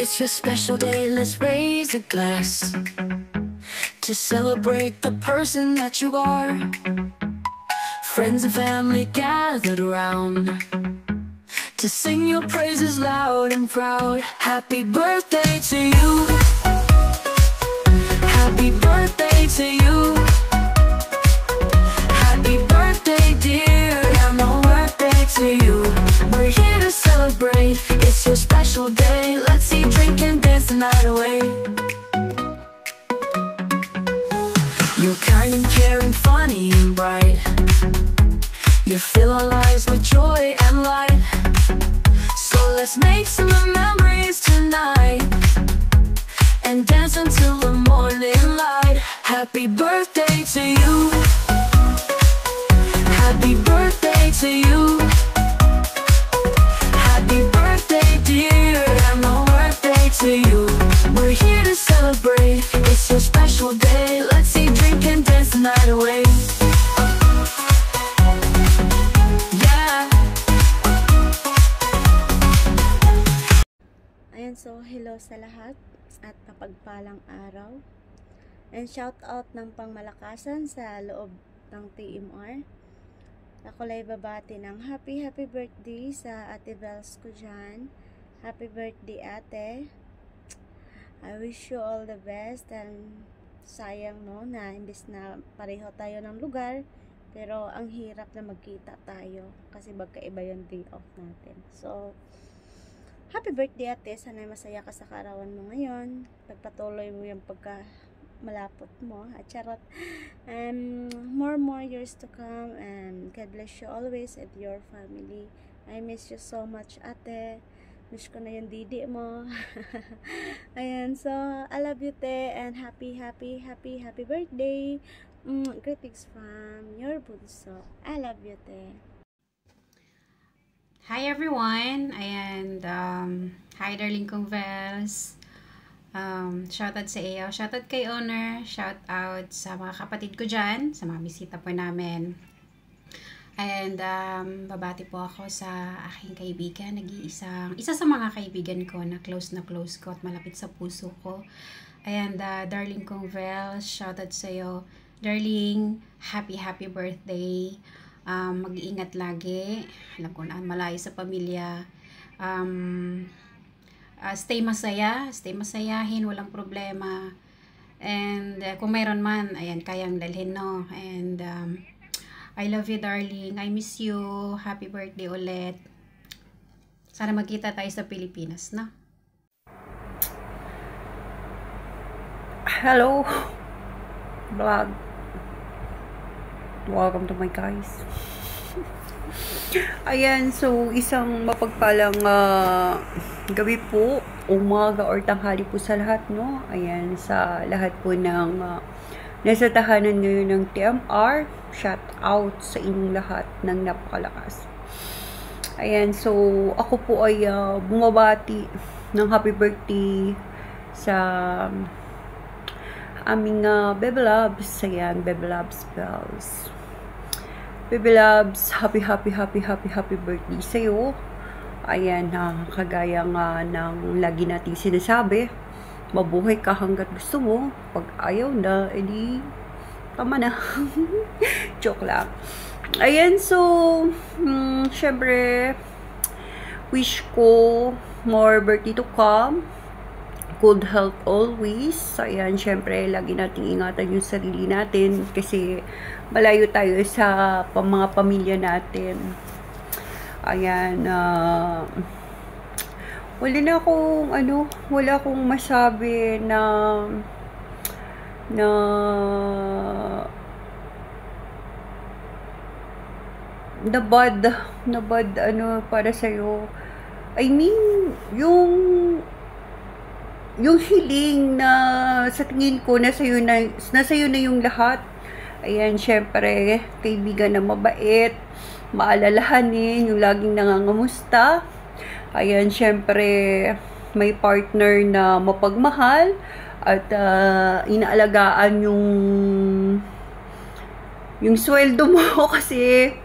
It's your special day, let's raise a glass to celebrate the person that you are. Friends and family gathered around to sing your praises loud and proud. Happy birthday to you. Happy birthday to you. Happy birthday, dear. Happy birthday to you. We're here to celebrate. It's your special day. Let's eat, drink, and dance the night away. You're kind and caring, funny and bright. You fill our lives with joy and light. So let's make some memories tonight and dance until the morning light. Happy birthday to you. Happy birthday to you. Happy birthday, dear. Happy birthday to you. We're here to celebrate. It's your special day. Let's eat, drink, and dance the night away. Ayan, so hello sa lahat at mapagpalang araw. And shout out ng pangmalakasan sa loob ng TMR. Ako lay babati ng happy birthday sa Ate Bells ko dyan. Happy birthday, ate. I wish you all the best. And sayang no na imbes na pareho tayo ng lugar, pero ang hirap na magkita tayo kasi magkaiba yung day off natin. So happy birthday, ate. Sana masaya ka sa kaarawan mo ngayon. Pagpatuloy mo yung malapot mo. At charot. And more years to come. And God bless you always and your family. I miss you so much, ate. Miss ko na yung didi mo. Ayan. So, I love you, te. And happy birthday. Greetings from your bunso. I love you, te. Hi everyone, and hi darling kong Vels. Shoutout sa iyo, shoutout kay owner, shoutout sa mga kapatid ko dyan, sa mga bisita po namin. And babati po ako sa aking kaibigan, isa sa mga kaibigan ko na close ko at malapit sa puso ko. And darling kong Vels, shoutout sa iyo. Darling, happy birthday. Mag-iingat lagi. Alam ko na malayo sa pamilya. Stay masayahin, walang problema. And kung mayroon man, ayan, kayang dalhin, no? And I love you, darling. I miss you. Happy birthday ulit. Sana magkita tayo sa Pilipinas, no? Hello vlog. Welcome to my guys. Ayan, so isang mapagpalang gabi po, umaga or tanghali po sa lahat, no? Ayan, sa lahat po ng nasa tahanan ngayon ng TMR, shout out sa inyong lahat ng napakalakas. Ayan, so ako po ay bumabati ng happy birthday sa aming Baby Loves. Ayan, Baby Loves Bells. Baby Loves, happy birthday sa'yo. Ayan, kagaya nga ng lagi nating sinasabi, mabuhay ka hanggat gusto mo. Pag ayaw na, edi tama na. Joke lang. Ayan, so syempre wish ko more birthday to come, good health always. Ayan, syempre lagi nating ingatan yung sarili natin kasi malayo tayo sa mga pamilya natin. Ayan, wala akong masabi na bad para sa'yo. I mean, yung hiling na sa tingin ko nasa iyo na yung lahat. Ayan, syempre kaibigan na mabait, maalalahanin, yung laging nangangamusta. Ayan, syempre may partner na mapagmahal at inaalagaan yung sweldo mo kasi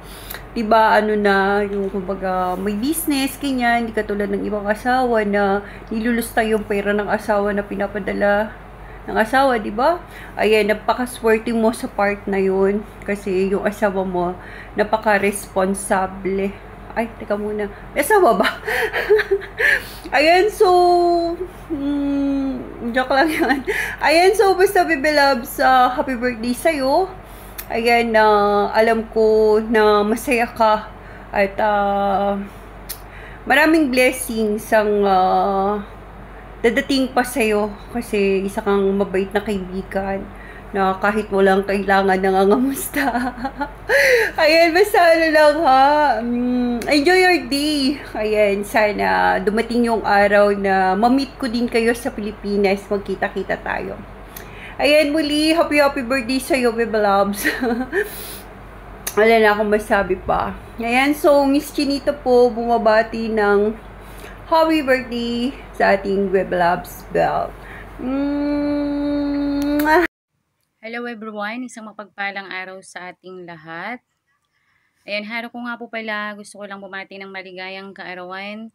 diba, ano na, yung kumbaga, may business, ganyan, hindi katulad ng ibang asawa na nilulusta yung pera ng asawa na pinapadala ng asawa, diba? Ayan, napaka-swerte mo sa part na yun, kasi yung asawa mo, napaka-responsable. Ay, teka muna, may asawa ba? Ayan, so, joke lang yan. Ayan, so, basta Bebe Loves, happy birthday sa'yo. Ayan, alam ko na masaya ka at maraming blessings ang dadating pa sa'yo kasi isa kang mabait na kaibigan na kahit walang kailangan nangangamusta. Ayan, basta ano lang ha. Enjoy your day. Ayan, sana dumating yung araw na ma-meet ko din kayo sa Pilipinas. Magkita-kita tayo. Ayan, muli, happy birthday sa'yo, Bebe Loves. Wala na akong masabi pa. Ayan, so, Miss Chinita po, bumabati ng happy birthday sa ating Bebe Loves Bell. Hello everyone, isang mapagpalang araw sa ating lahat. Ayan, haro ko nga po pala, gusto ko lang bumati ng maligayang kaarawan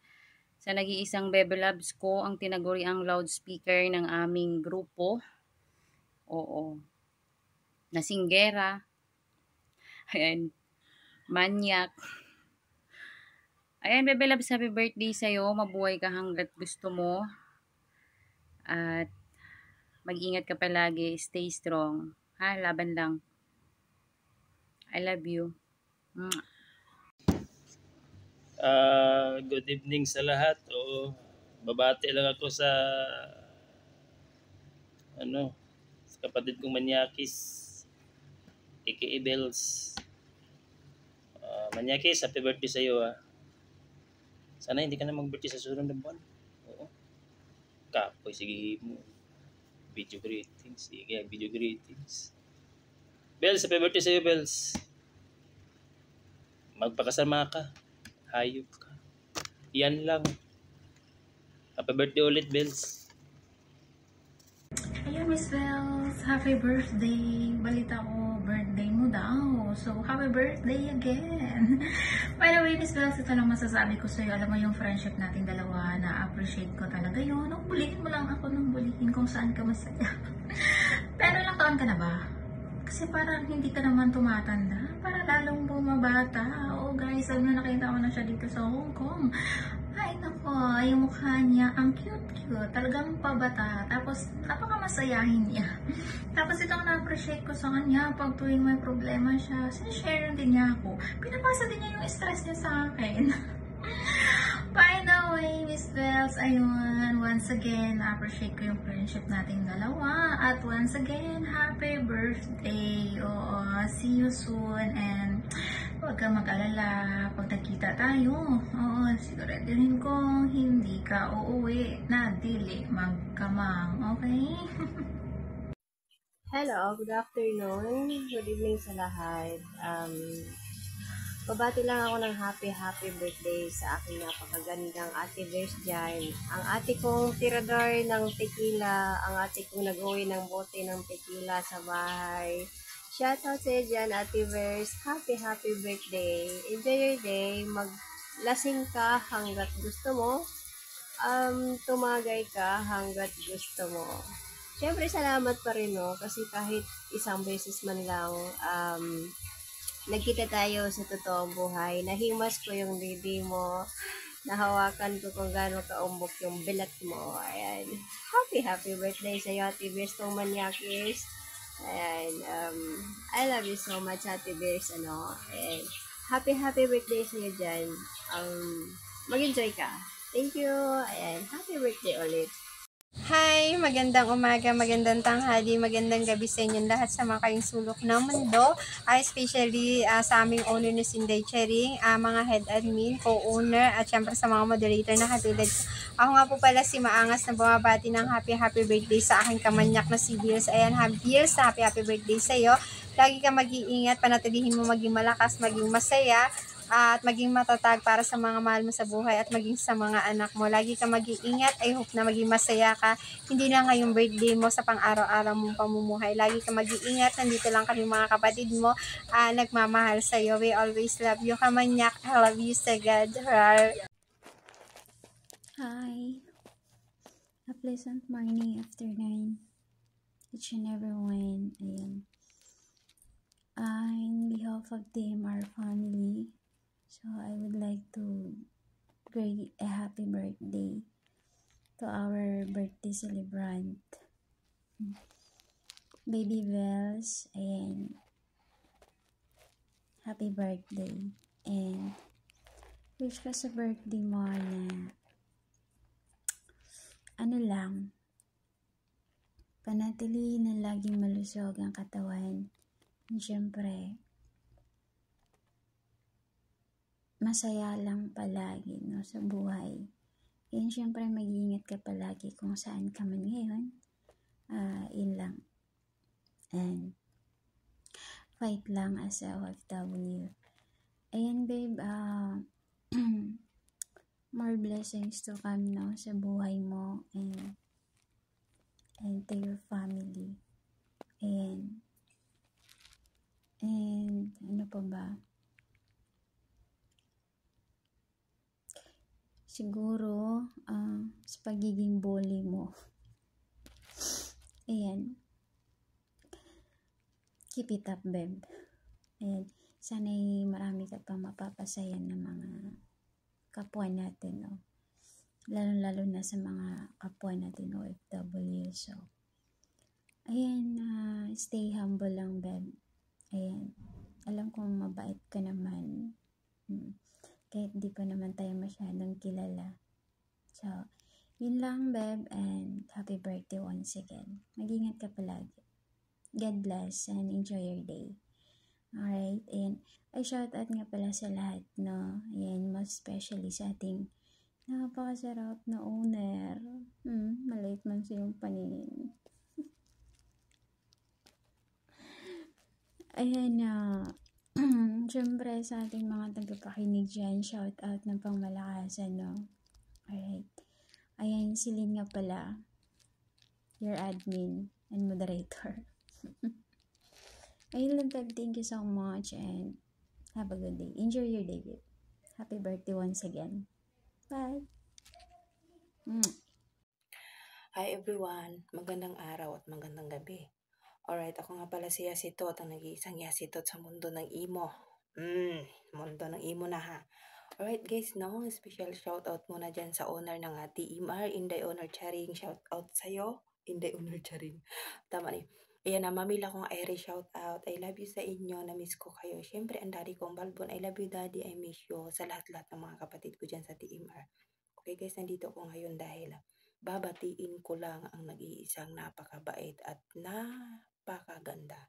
sa nag-iisang Bebe Loves ko, ang tinaguriang loudspeaker ng aming grupo. Oo. Nasinggera. Ayan. Manyak. Ayan, Bebe Loves, happy birthday sa'yo. Mabuhay ka hanggat gusto mo. At mag-ingat ka palagi. Stay strong. Ha? Laban lang. I love you. Good evening sa lahat. Oo. Babati lang ako sa kapatid kong Manyakis, aka Bells. Manyakis, happy birthday sa iyo ha. Sana hindi ka na mag-birthday sa sunod na buwan. Oo. Kapoy, sige mo. Video greetings. Sige, video greetings. Bells, happy birthday sa iyo, Bells. Magpakasama ka. Hayop ka. Yan lang. Happy birthday ulit, Bells. Hello, Miss Bells. Happy birthday. Balita ko, birthday mo daw. So, happy birthday again. By the way, Miss Bells, ito lang masasabi ko sa'yo. Alam mo yung friendship natin dalawa, na-appreciate ko talaga yun. Bulihin mo lang ako ng bulihin kung saan ka masaya. Pero ilang taon ka na ba? Kasi parang hindi ka naman tumatanda. Para lalong bumabata. Oo guys, alam na nakita ko na siya dito sa Hong Kong. Ay nako, yung mukha niya, ang cute-cute. Talagang pabata. Tapos, napakamasayahin niya. Tapos ito ang na-appreciate ko sa kanya. Pag tuwing may problema siya, sinishare din niya ako. Pinapasa din niya yung stress niya sa akin. By the way, Miss Bells, ayun, once again, na-appreciate ko yung friendship nating dalawa. At once again, happy birthday. Oo, see you soon. And huwag kang mag-alala pag nakita tayo. Oo, siguraduhin ko hindi ka uuwi na dili magkamang. Okay? Hello, good afternoon. Good evening sa lahat. Babati lang ako ng happy birthday sa aking napakagandang ate Vers dyan. Ang ate kong tirador ng tequila, ang ate kong nag-uwi ng bote ng tequila sa bahay. Shoutout sa iyo dyan, Ate Vers. Happy birthday. Enjoy your day. Maglasing ka hanggat gusto mo. Tumagay ka hanggat gusto mo. Siyempre, salamat pa rin, no? Kasi kahit isang beses man lang, nagkita tayo sa totoong buhay. Nahimas ko yung baby mo. Nahawakan ko kung gaano kaumbok yung bilat mo. Ayan. Happy birthday sa iyo, Ate Vers kong Manyakis. Ayan. I love you so much, Ate Vers. And happy birthday sa iyo dyan. Mag-enjoy ka. Thank you. Ayan. Happy birthday ulit. Hi! Magandang umaga, magandang tanghali, magandang gabi sa inyong lahat sa mga kayong sulok ng mundo. Especially sa aming owner ni Sinday Chering, mga head admin, co-owner, at syempre sa mga moderator na katulad ko. Ako nga po pala si Maangas na bumabati ng happy birthday sa aking kamanyak na si Bills. Ayan, Bills, happy birthday sa iyo. Lagi ka mag-iingat, panatilihin mo maging malakas, maging masaya. at maging matatag para sa mga mahal mo sa buhay at maging sa mga anak mo. Lagi ka mag-iingat. I hope na maging masaya ka. Hindi lang ngayong birthday mo, sa pang-araw-araw mong pamumuhay. Lagi ka mag-iingat. Nandito lang kami mga kapatid mo. Nagmamahal sa'yo. We always love you. Kamanyak, I love you sa God. Hi. A pleasant morning after 9. Each and everyone. Ayan. On behalf of our family, so I would like to greet a happy birthday to our birthday celebrant, Baby Bells, and happy birthday. And wish ka sa birthday mo na panatilihin na laging malusog ang katawan. And syempre, masaya lang palagi, no, sa buhay. And syempre, mag-iingat ka palagi kung saan ka man ngayon. Yun lang. And fight lang as a OFW. Ayan, babe, more blessings to come, no, sa buhay mo and to your family. And ano pa ba? Siguro, sa pagiging bully mo. Ayan. Keep it up, babe. Ayan. Sana'y marami ka pang mapapasaya ng mga kapwa natin, no? Lalo na sa mga kapwa natin OFW. So, ayan, stay humble lang, babe. Ayan, alam kong mabait ka naman. Kahit di pa naman tayo masyadong kilala. So, yun lang, babe, and happy birthday once again. Mag-ingat ka palagi. God bless and enjoy your day. Alright, and ay shout out nga pala sa lahat, no? Ayan, most especially sa ating napakasarap na owner. Maliit man sa iyong paningin. Ayan, syempre sa ating mga tagapakinig dyan, shout out ng pangmalakasan, no? Alright. Ayan, si Lynn nga pala, your admin and moderator. Ayun lang, thank you so much and have a good day. Enjoy your day, babe. Happy birthday once again. Bye! Hi everyone, magandang araw at magandang gabi. Alright, ako nga pala si Yasitot, ang nag-iisang Yasitot sa mundo ng imo. Mundo ng imo na ha. Alright guys, no, special shoutout muna dyan sa owner ng TMR, Inday Honor Charing. Shoutout sa'yo, Inday Honor Charing. Tama ni. Ayan na, mamila kong Irish shoutout. I love you sa inyo, na-miss ko kayo. Siyempre, ang daddy kong Balbon, I love you daddy, I miss you. Sa lahat-lahat ng mga kapatid ko dyan sa TMR. Okay guys, nandito ko ngayon dahil babatiin ko lang ang nag-iisang napakabait at napakaganda.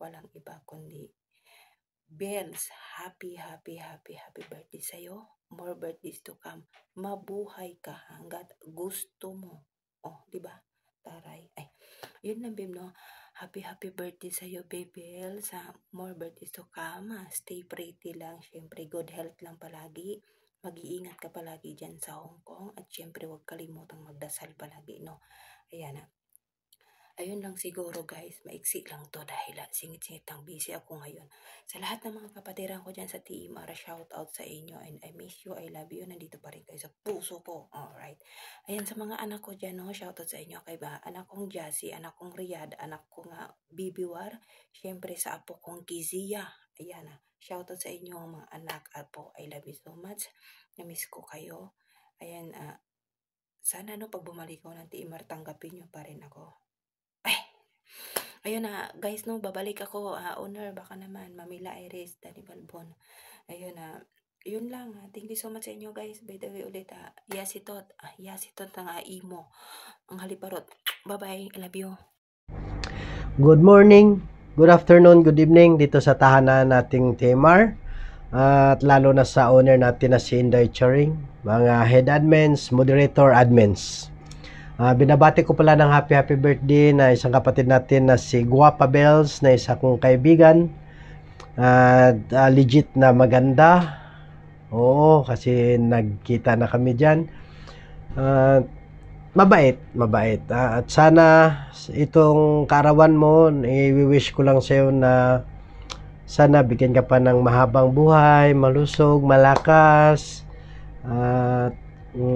Walang iba kundi Bells. Happy birthday sa'yo. More birthdays to come. Mabuhay ka hanggat gusto mo. Oh, diba? Taray. Ay, yun lang, babe, no? Happy birthday sa'yo, baby. Sa more birthdays to come. Stay pretty lang. Siyempre, good health lang palagi. Mag-iingat ka palagi dyan sa Hong Kong. At siyempre, huwag kalimutang magdasal palagi, no? Ayan na. Ayun lang siguro, guys. Maiksi lang to dahil singit-singitang busy ako ngayon. Sa lahat ng mga kapatiran ko dyan sa TMR, shout out sa inyo. And I miss you, I love you. Nandito pa rin kayo sa puso ko. Alright. Ayan, sa mga anak ko dyan, no? Shout out sa inyo. Kay ba? Anak kong Jassy, anak kong Riyad, anak kong Bibiwar. Siyempre sa apo kong Kizia. Ayan na. Shout out sa inyo mga anak, apo. I love you so much. Na-miss ko kayo. Ayan, sana no, pag bumalik ko ng TMR, tanggapin nyo pa rin ako. Ayun na, guys, no, babalik ako, owner, baka naman, Mamila Iris, Danny Balbon. Ayun na, yun lang, thank you so much sa inyo, guys. By the way, ulit, Yasitot ng imo, ang haliparot. Bye-bye, I love you. Good morning, good afternoon, good evening, dito sa tahanan nating TMR. At lalo na sa owner natin na si Inday Charing, mga head admins, moderator admins. Binabati ko pala ng happy birthday na isang kapatid natin na si Guapa Bells, na isa kong kaibigan. Legit na maganda, Oo, kasi nagkita na kami dyan. Mabait. At sana itong kaarawan mo, i-wish ko lang sa'yo na sana bigyan ka pa ng mahabang buhay, malusog, malakas. At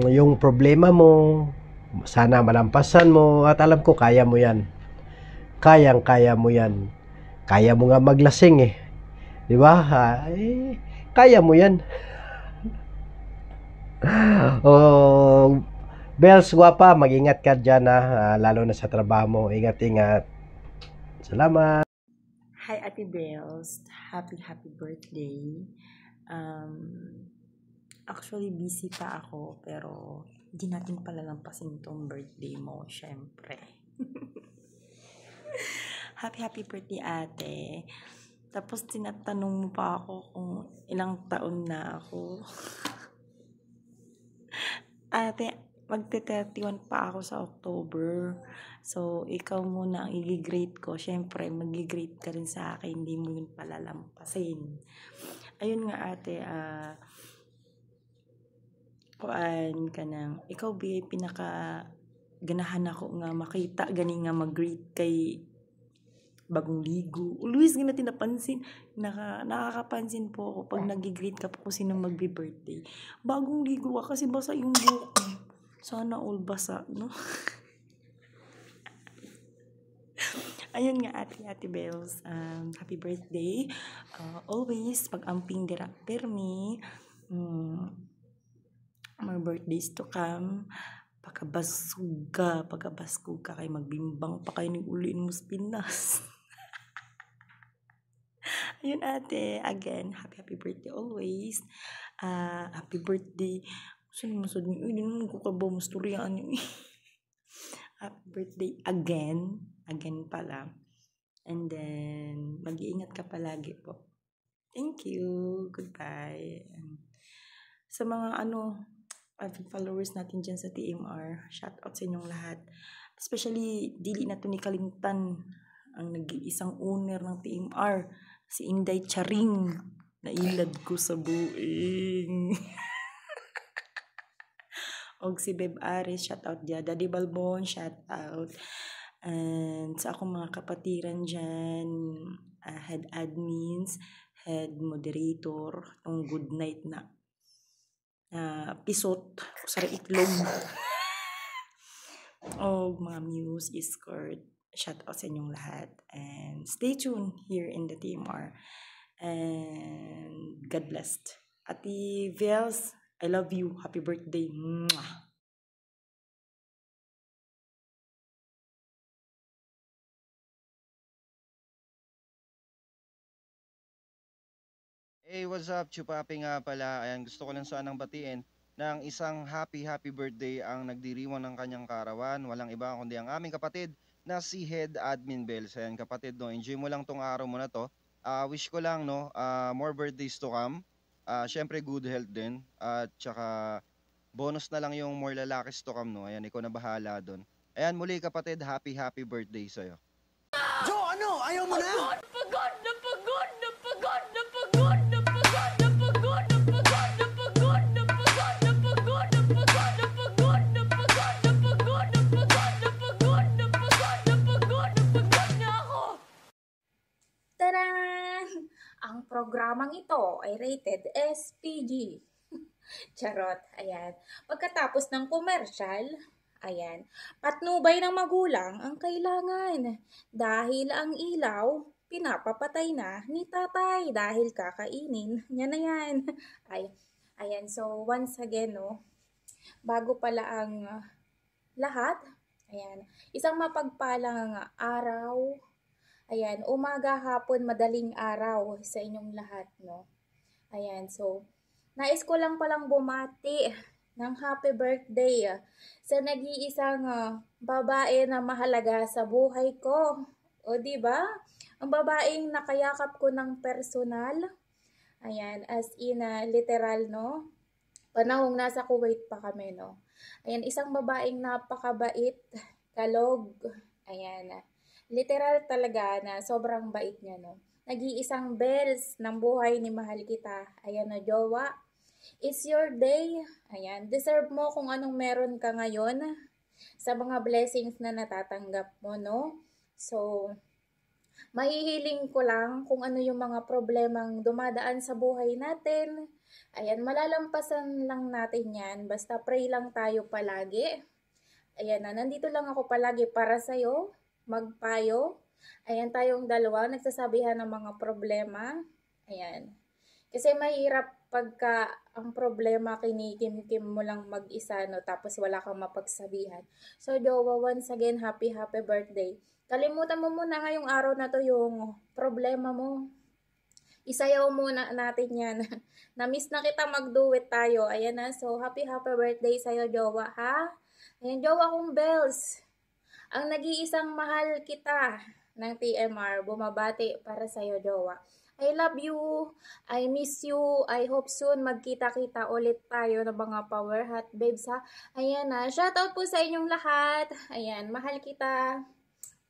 yung problema mo, sana malampasan mo. At alam ko, kaya mo yan. Kaya mo yan. Kaya mo nga maglasing eh. Di ba? Kaya mo yan. Oh, Bells, gwapa, mag-ingat ka dyan lalo na sa trabaho mo. Ingat. Salamat. Hi Ate Bells, happy birthday. Actually busy pa ako pero hindi natin palalampasin tong birthday mo, syempre. Happy birthday ate. Tapos tinatanong mo pa ako kung ilang taon na ako. Ate, magte-31 pa ako sa October. So, ikaw muna ang i-grade ko. Siyempre, mag-grade ka rin sa akin. Hindi mo yun palalampasin. Ayun nga ate, kuan ka nang, ikaw ba pinaka ganahan ako nga makita, gani nga mag-grade kay bagong ligo. Always gina tinapansin, nakakapansin po ako pag nag-grade ka po kung sino magbe-birthday. Bagong ligo ka kasi basa yung buhok mo. Sana all basa, no? Ayun nga ate Bells, happy birthday. Always pag-amping dira permi. More birthdays to come. Pagkabasug ka kay magbimbang pa kayo ng uliin mo sa Pinas. Ayun ate, again, happy birthday always. Happy birthday. Saan mo sabi, hindi naman ko kabaw mo storyaan yun. Happy birthday again pala. And then, mag-iingat ka palagi po. Thank you. Goodbye. Sa mga followers natin dyan sa TMR, shout out sa inyong lahat. Especially, dili na to ni kalimtan ang nag-iisang owner ng TMR, si Inday Charing. Nailad ko sa buing. Og si Beb Ares, shout out dyan. Daddy Balbon, shout out. And sa akong mga kapatiran dyan, head admins, head moderator, ang good night na pisot sa itlog. Mga Muse, Escort, shout out sa inyong lahat. And stay tuned here in the TMR. And God bless. Ate Vels, I love you. Happy birthday. Mwah. Hey, what's up? Chupapi nga pala. Ayan, gusto ko lang sanang batiin ng isang happy birthday ang nagdiriwang ng kanyang karawan. Walang iba kundi ang aming kapatid na si Head Admin Bells. Ayan, kapatid, no, enjoy mo lang tong araw mo na to. Wish ko lang, no, more birthdays to come. Syempre, good health din. At saka, bonus na lang yung more lalakis to come, no. Ayan, ikaw na bahala doon. Ayan, muli kapatid, happy birthday sa'yo. Jo, ano? Ayaw mo na? Napagod! Taran! Ang programang ito ay rated SPG. Charot, ayan. Pagkatapos ng komersyal, ayan, patnubay ng magulang ang kailangan. Dahil ang ilaw, pinapapatay na ni tatay dahil kakainin niya na yan. Ayan, so once again, no, bago pala ang lahat, ayan, isang mapagpalang araw, ayan, umaga, hapon, madaling araw sa inyong lahat, no. Ayan, so, nais ko lang palang bumati ng happy birthday sa nag-iisang babae na mahalaga sa buhay ko. O, diba? Ang babaeng nakayakap ko ng personal. Ayan, as in, literal, no? Panahong nasa Kuwait pa kami, no? Ayan, isang babaeng napakabait, kalog. Ayan, literal talaga na sobrang bait niya, no? Nag-iisang bells ng buhay ni mahal kita. Ayan, no, jowa. It's your day. Ayan, deserve mo kung anong meron ka ngayon sa mga blessings na natatanggap mo, no? So, mahihiling ko lang kung ano yung mga problemang dumadaan sa buhay natin. Ayan, malalampasan lang natin yan. Basta pray lang tayo palagi. Ayan na, nandito lang ako palagi para sa'yo, magpayo. Ayan, tayong dalawa, nagsasabihan ng mga problema. Ayan. Kasi mahirap pagka ang problema kinikim-kim mo lang mag-isa, no? Tapos wala kang mapagsabihan. So, jowa, once again, happy birthday. Kalimutan mo muna ngayong araw na to yung problema mo. Isayaw muna natin yan. Na-miss na kita, mag-duet tayo. Ayan na, so happy birthday sa'yo, jowa, ha? Ayan, jowa kong Bells. Ang nag-iisang mahal kita ng TMR, bumabati para sa'yo, jowa. I love you, I miss you, I hope soon magkita-kita ulit tayo ng mga power hot babes, ha. Ayan na, shoutout po sa inyong lahat. Ayan, mahal kita.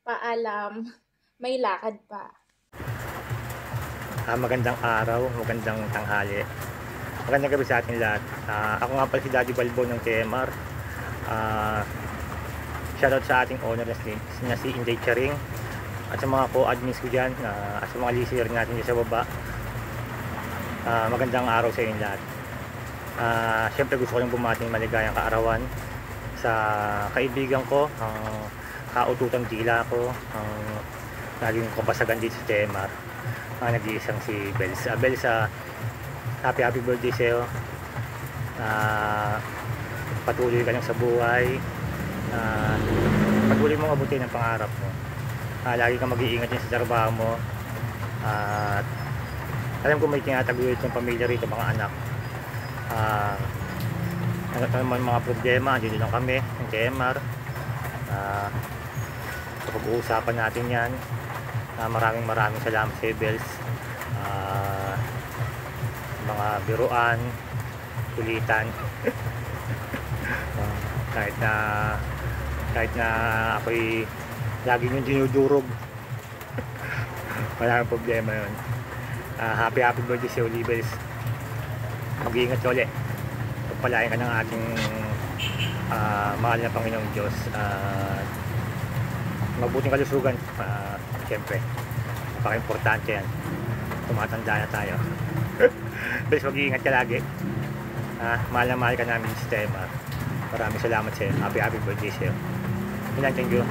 Paalam, may lakad pa. Magandang araw, magandang tanghali. Magandang gabi sa ating lahat. Ako nga pala si Daddy Balbo ng TMR. Shoutout sa ating owner na si Inday Charing. At sa mga co-admins ko dyan, at sa mga listener natin dyan sa baba. Magandang araw sa inyo lahat. Siyempre gusto ko lang bumati ng maligayang kaarawan sa kaibigan ko, ang kaututang dila ko, ang naging kabasagan dito sa TMR, ang nag-iisang si Bells. Bells, happy birthday sa'yo. Patuloy ka lang sa buhay. Patuloy mong abutin ang pangarap mo. Lagi kang mag-iingat din sa trabaho mo. At alam ko may tinataguyod ng pamilya rito, mga anak. Ano naman mga problema, dito lang kami ng TMR. Pag-uusapan natin yan. Maraming salamat sa Bells. Mga biruan, kulitan. kahit na ako'y lagi nyung dinudurog. Wala nang problema yun. Happy birthday sa Bells. Mag-iingat ka ulit. Pagpalain ka ng ating mahal na Panginoong Diyos. Magbuting kalusugan. Siyempre, napaka-importante yan. Tumatanda na tayo. Bells, mag-iingat ka lagi. Mahal na mahal ka namin sa TMR. Maraming salamat sa'yo. Happy birthday sa'yo. Thank you.